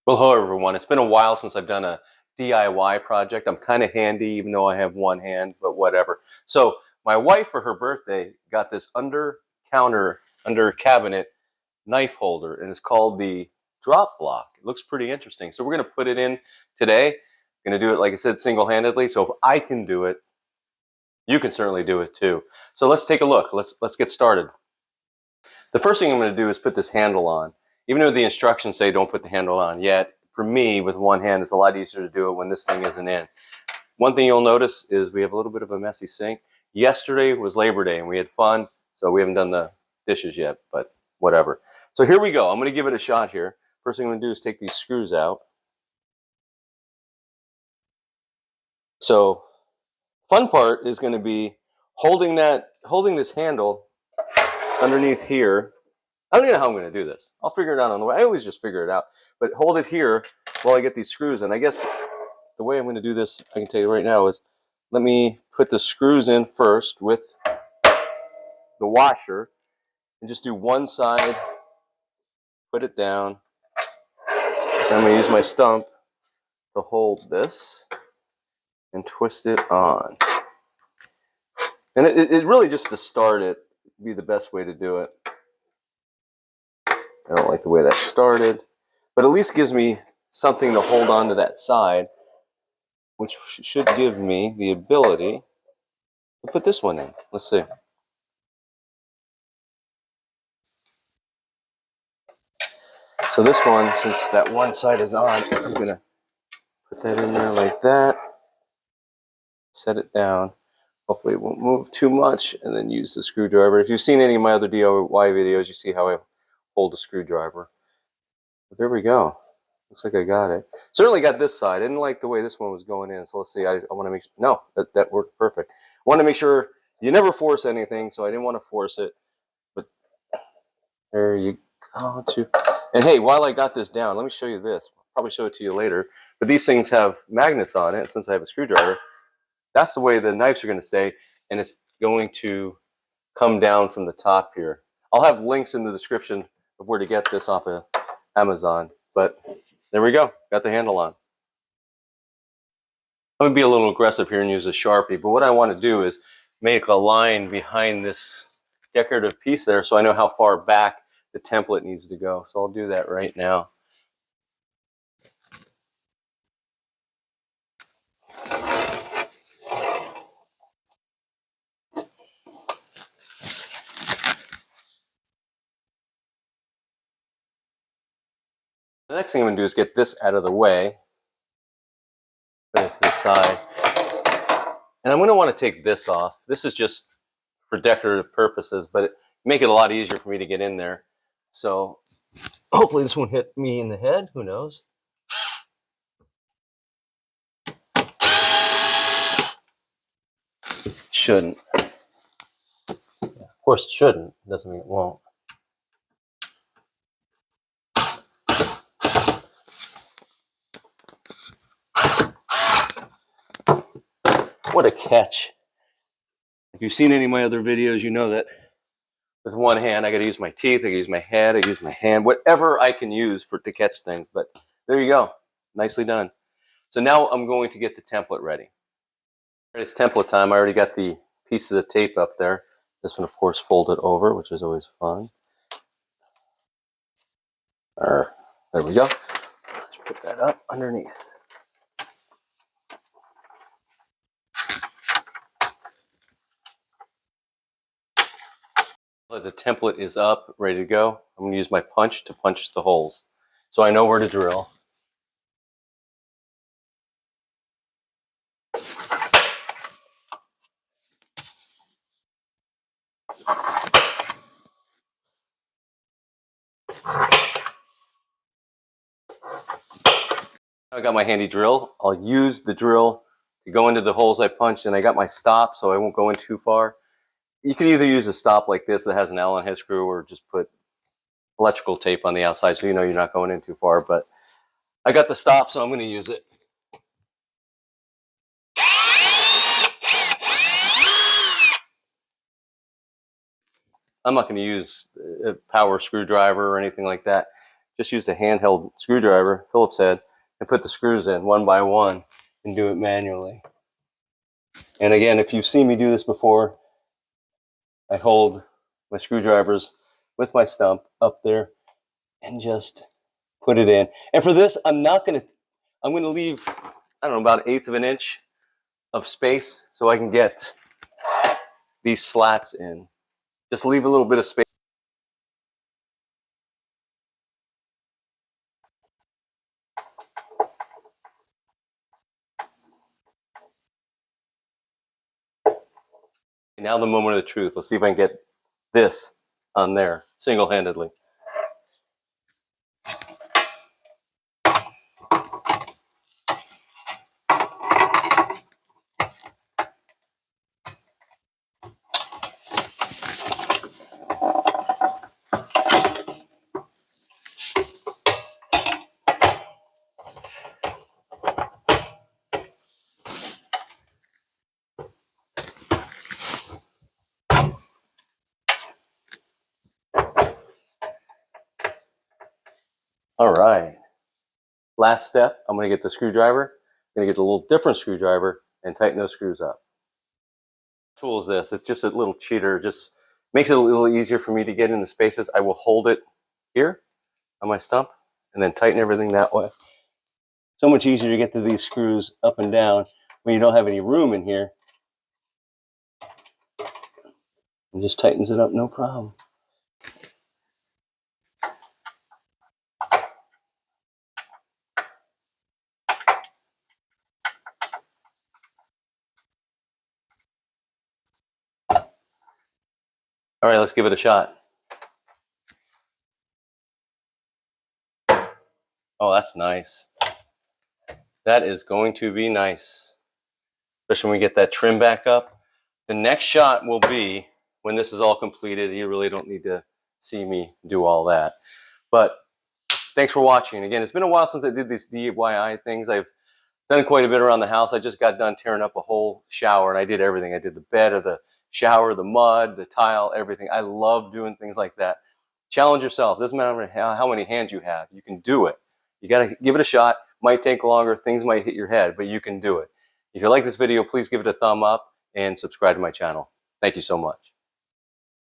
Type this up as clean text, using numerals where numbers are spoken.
Well, hello everyone. It's been a while since I've done a DIY project. I'm kind of handy, even though I have one hand, but whatever. So my wife, for her birthday, got this under cabinet knife holder, and it's called the Drop Block. It looks pretty interesting. So we're going to put it in today. I'm going to do it, like I said, single-handedly. So if I can do it, you can certainly do it too. So let's take a look. Let's get started. The first thing I'm going to do is put this handle on. Even though the instructions say don't put the handle on yet, for me, with one hand, it's a lot easier to do it when this thing isn't in. One thing you'll notice is we have a little bit of a messy sink. Yesterday was Labor Day and we had fun, so we haven't done the dishes yet, but whatever. So here we go. I'm going to give it a shot here. First thing I'm going to do is take these screws out. So fun part is going to be holding this handle underneath here. I don't even know how I'm going to do this. I'll figure it out on the way. I always just figure it out. But hold it here while I get these screws in. I guess the way I'm going to do this, I can tell you right now, is let me put the screws in first with the washer and just do one side, put it down. Then I'm going to use my stump to hold this and twist it on. And it really just to start it would be the best way to do it. I don't like the way that started, but at least gives me something to hold on to that side, which should give me the ability to put this one in. Let's see. So this one, since that one side is on, I'm going to put that in there like that, set it down. Hopefully it won't move too much, and then use the screwdriver. If you've seen any of my other DIY videos, you see how I hold the screwdriver. But there we go. Looks like I got it. Certainly got this side. I didn't like the way this one was going in, so let's see. I want to make sure. No, that worked perfect. I want to make sure you never force anything, so I didn't want to force it. But there you go. And hey, while I got this down, let me show you this. I'll probably show it to you later. But these things have magnets on it. Since I have a screwdriver, that's the way the knives are going to stay, and it's going to come down from the top here. I'll have links in the description of where to get this off of Amazon. But there we go. Got the handle on. I'm going to be a little aggressive here and use a Sharpie, but what I want to do is make a line behind this decorative piece there so I know how far back the template needs to go. So I'll do that right now. The next thing I'm going to do is get this out of the way. Put it to the side. And I'm going to want to take this off. This is just for decorative purposes, but make it a lot easier for me to get in there. So hopefully this won't hit me in the head. Who knows? Shouldn't. Of course it shouldn't. Doesn't mean it won't. What a catch. If you've seen any of my other videos, you know that with one hand, I got to use my teeth, I got to use my head, I use my hand, whatever I can use to catch things. But there you go. Nicely done. So now I'm going to get the template ready. It's template time. I already got the pieces of tape up there. This one, of course, folded over, which is always fun. There we go. Let's put that up underneath. The template is up, ready to go. I'm going to use my punch to punch the holes so I know where to drill. I got my handy drill. I'll use the drill to go into the holes I punched, and I got my stop so I won't go in too far. You can either use a stop like this that has an Allen head screw, or just put electrical tape on the outside so you know you're not going in too far. But I got the stop, so I'm going to use it. I'm not going to use a power screwdriver or anything like that. just used a handheld screwdriver, Phillips head, and put the screws in one by one and do it manually. And again, if you've seen me do this before, I hold my screwdrivers with my stump up there and just put it in. And for this, I'm going to leave, I don't know, about 1/8 of an inch of space so I can get these slats in. Just leave a little bit of space. Now the moment of the truth. Let's see if I can get this on there single-handedly. All right. Last step, I'm going to get the screwdriver. I'm going to get a little different screwdriver and tighten those screws up. What tool is this? It's just a little cheater. Just makes it a little easier for me to get in the spaces. I will hold it here on my stump and then tighten everything that way. So much easier to get to these screws up and down when you don't have any room in here. It just tightens it up, no problem. All right, let's give it a shot. Oh, that's nice. That is going to be nice, especially when we get that trim back up. The next shot will be when this is all completed. You really don't need to see me do all that. But thanks for watching. Again, it's been a while since I did these DIY things. I've done quite a bit around the house. I just got done tearing up a whole shower, and I did everything. I did the bed of the shower, the mud, the tile, everything. I love doing things like that. Challenge yourself. Doesn't matter how many hands you have. You can do it. You got to give it a shot. Might take longer. Things might hit your head, but you can do it. If you like this video, please give it a thumb up and subscribe to my channel. Thank you so much.